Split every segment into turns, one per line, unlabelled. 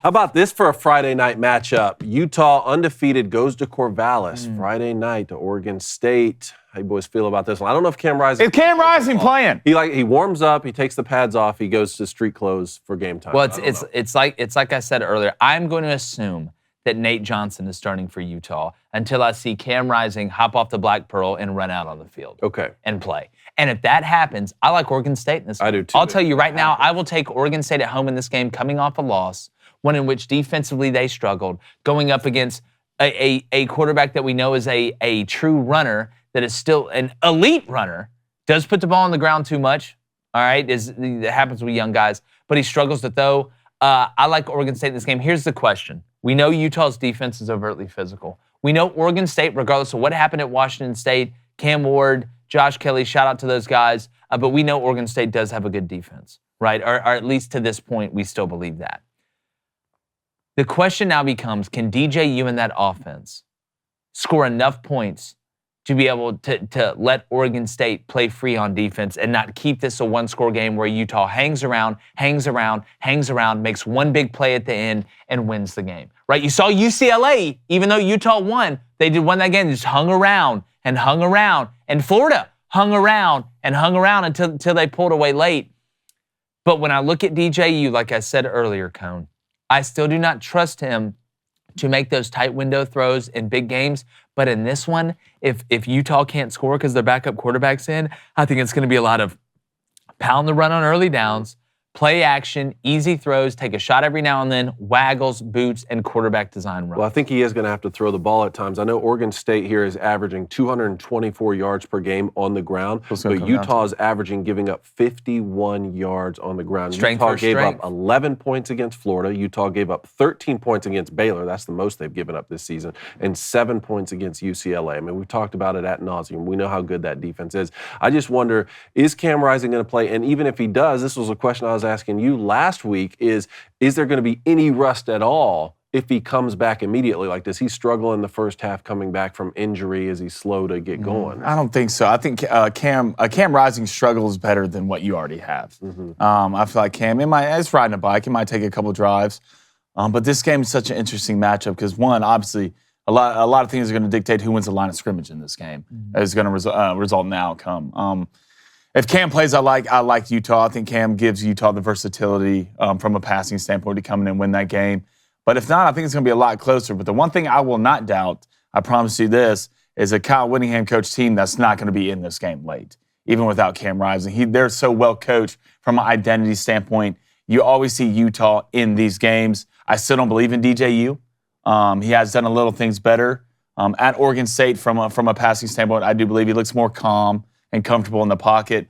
How about this for a Friday night matchup? Utah undefeated goes to Corvallis Friday night to Oregon State. How you boys feel about this one? I don't know if Cam Rising.
Is Cam Rising playing?
He warms up, he takes the pads off, he goes to street clothes for game time.
Well, it's like I said earlier. I'm going to assume that Nate Johnson is starting for Utah until I see Cam Rising hop off the Black Pearl and run out on the field.
Okay.
And play. And if that happens, I like Oregon State in this game.
I do too.
I'll tell you right now, I will take Oregon State at home in this game, coming off a loss, one in which defensively they struggled, going up against a quarterback that we know is a true runner, that is still an elite runner, does put the ball on the ground too much, all right? It happens with young guys, but he struggles to throw. I like Oregon State in this game. Here's the question. We know Utah's defense is overtly physical. We know Oregon State, regardless of what happened at Washington State, Cam Ward, Josh Kelly, shout out to those guys, but we know Oregon State does have a good defense, right? Or at least to this point, we still believe that. The question now becomes, can DJU in that offense score enough points to be able to let Oregon State play free on defense and not keep this a one-score game where Utah hangs around, makes one big play at the end, and wins the game, right? You saw UCLA, even though Utah won, they won that game, just hung around, and Florida hung around until they pulled away late. But when I look at DJU, like I said earlier, Cone, I still do not trust him to make those tight window throws in big games. But in this one, if Utah can't score because their backup quarterback's in, I think it's going to be a lot of pound the run on early downs, play action, easy throws, take a shot every now and then, waggles, boots, and quarterback design run.
Well, I think he is going to have to throw the ball at times. I know Oregon State here is averaging 224 yards per game on the ground, but Utah is averaging giving up 51 yards on the ground. Utah gave up 11 points against Florida. Utah gave up 13 points against Baylor. That's the most they've given up this season, and 7 points against UCLA. I mean, we've talked about it ad nauseum. We know how good that defense is. I just wonder, is Cam Rising going to play? And even if he does, this was a question I was asking you last week, is there going to be any rust at all if he comes back immediately? Like, does he struggle in the first half coming back from injury? Is he slow to get going?
I don't think so. I think Cam Rising struggles better than what you already have. I feel like Cam, it's riding a bike. It might take a couple drives. But this game is such an interesting matchup because, one, obviously, a lot of things are going to dictate who wins the line of scrimmage in this game. Is going to result in the outcome. If Cam plays, I like Utah. I think Cam gives Utah the versatility from a passing standpoint to come in and win that game. But if not, I think it's going to be a lot closer. But the one thing I will not doubt, I promise you this, is a Kyle Whittingham coach team that's not going to be in this game late, even without Cam Rising. They're so well coached from an identity standpoint. You always see Utah in these games. I still don't believe in DJU. He has done a little things better. At Oregon State, from a passing standpoint, I do believe he looks more calm and comfortable in the pocket.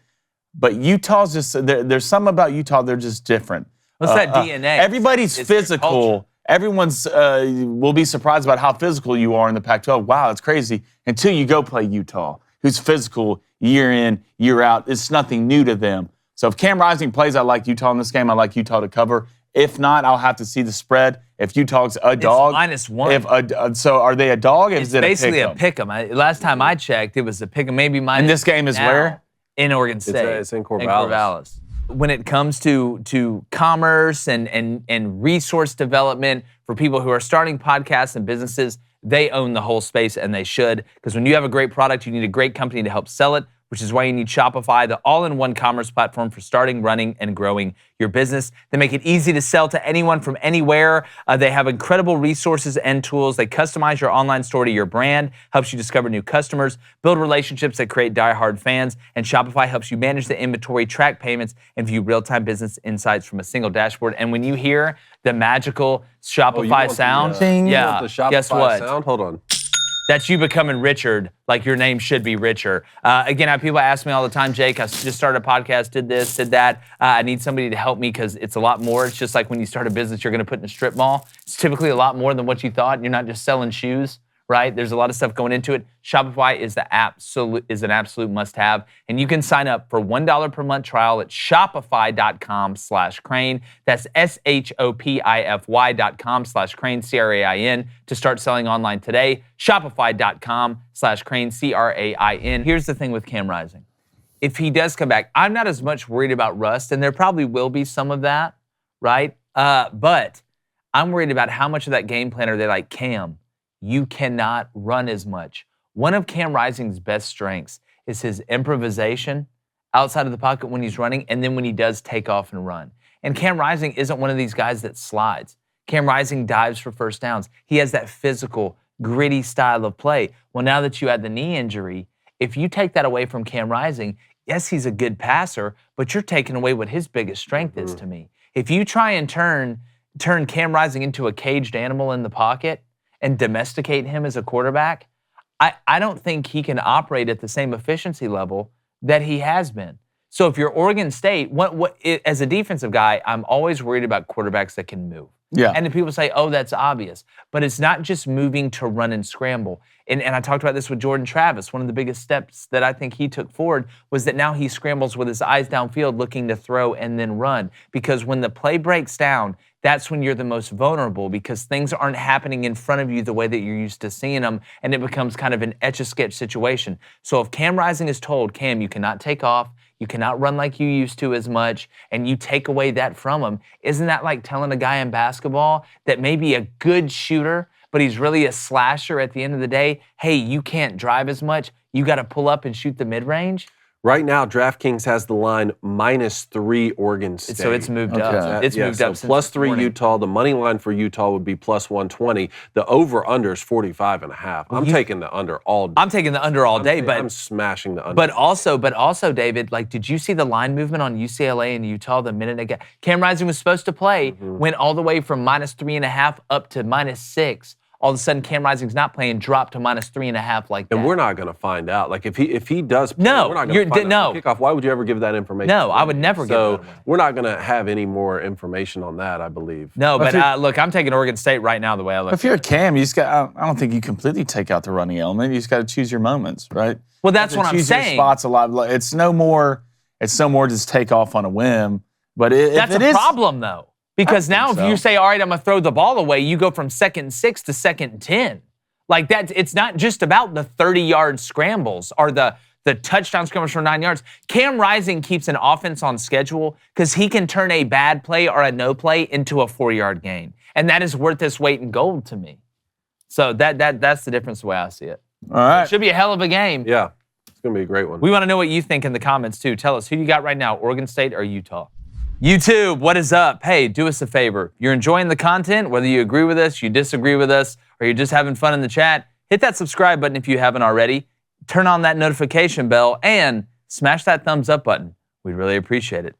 But Utah's just, there's something about Utah, they're just different.
What's that DNA?
Everybody's physical. Everyone's will be surprised about how physical you are in the Pac-12. Wow, it's crazy. Until you go play Utah, who's physical year in, year out. It's nothing new to them. So if Cam Rising plays, I like Utah in this game. I like Utah to cover. If not, I'll have to see the spread. If Utah's a dog,
it's -1.
So are they a dog?
It's basically a pick 'em. Last time I checked, it was a pick 'em. Maybe minus.
And this game is where?
In Oregon State.
It's in Corvallis.
When it comes to commerce and resource development for people who are starting podcasts and businesses, they own the whole space, and they should. Because when you have a great product, you need a great company to help sell it, which is why you need Shopify, the all-in-one commerce platform for starting, running, and growing your business. They make it easy to sell to anyone from anywhere. They have incredible resources and tools. They customize your online store to your brand, helps you discover new customers, build relationships that create die-hard fans, and Shopify helps you manage the inventory, track payments, and view real-time business insights from a single dashboard. And when you hear the magical Shopify sound, guess what?
Sound? Hold on.
That's you becoming Richard, like your name should be Richer. Again, people ask me all the time, Jake, I just started a podcast, did this, did that. I need somebody to help me because it's a lot more. It's just like when you start a business you're going to put in a strip mall. It's typically a lot more than what you thought. You're not just selling shoes, right? There's a lot of stuff going into it. Shopify is an absolute must-have. And you can sign up for $1 per month trial at shopify.com/Crane. That's shopify.com/Crane, CRAIN, to start selling online today. Shopify.com/Crane, CRAIN. Here's the thing with Cam Rising. If he does come back, I'm not as much worried about rust, and there probably will be some of that, right? But I'm worried about how much of that game plan are they like, Cam, you cannot run as much. One of Cam Rising's best strengths is his improvisation outside of the pocket when he's running and then when he does take off and run. And Cam Rising isn't one of these guys that slides. Cam Rising dives for first downs. He has that physical, gritty style of play. Well, now that you had the knee injury, if you take that away from Cam Rising, yes, he's a good passer, but you're taking away what his biggest strength is to me. If you try and turn Cam Rising into a caged animal in the pocket and domesticate him as a quarterback, I don't think he can operate at the same efficiency level that he has been. So if you're Oregon State, as a defensive guy, I'm always worried about quarterbacks that can move.
Yeah.
And then people say, oh, that's obvious. But it's not just moving to run and scramble. And I talked about this with Jordan Travis. One of the biggest steps that I think he took forward was that now he scrambles with his eyes downfield looking to throw and then run. Because when the play breaks down, that's when you're the most vulnerable because things aren't happening in front of you the way that you're used to seeing them, and it becomes kind of an etch-a-sketch situation. So if Cam Rising is told, Cam, you cannot take off, you cannot run like you used to as much, and you take away that from him, isn't that like telling a guy in basketball that may be a good shooter, but he's really a slasher at the end of the day, hey, you can't drive as much, you got to pull up and shoot the mid-range?
Right now, DraftKings has the line -3 Oregon State.
So it's moved up. It's moved up since
+3 Utah. The money line for Utah would be +120. The over/under is 45.5. I'm taking the under all day.
I'm taking the under all day, but
I'm smashing the under.
But also, David, like, did you see the line movement on UCLA and Utah the minute again? Cam Rising was supposed to play, went all the way from -3.5 up to -6. All of a sudden, Cam Rising's not playing, dropped to -3.5 like that.
And we're not going to we're not going to find out the kickoff. Why would you ever give that information?
No, I would never give that away.
We're not going to have any more information on that, I believe.
No, but look, I'm taking Oregon State right now the way I look.
If you're a Cam, you just got. I don't think you completely take out the running element. You just got to choose your moments, right?
Well, that's what I'm saying.
Choose your spots a lot. It's no more just take off on a whim. But
that's a problem, though. Because now if you say, all right, I'm going to throw the ball away, you go from 2nd and 6 to 2nd and 10. Like that, it's not just about the 30-yard scrambles or the touchdown scrambles for 9 yards. Cam Rising keeps an offense on schedule because he can turn a bad play or a no play into a 4-yard gain. And that is worth its weight in gold to me. So that's the difference the way I see it.
All right.
It should be a hell of a game.
Yeah, it's going to be a great one.
We want to know what you think in the comments, too. Tell us who you got right now, Oregon State or Utah. YouTube, what is up? Hey, do us a favor. You're enjoying the content, whether you agree with us, you disagree with us, or you're just having fun in the chat, hit that subscribe button if you haven't already. Turn on that notification bell and smash that thumbs up button. We'd really appreciate it.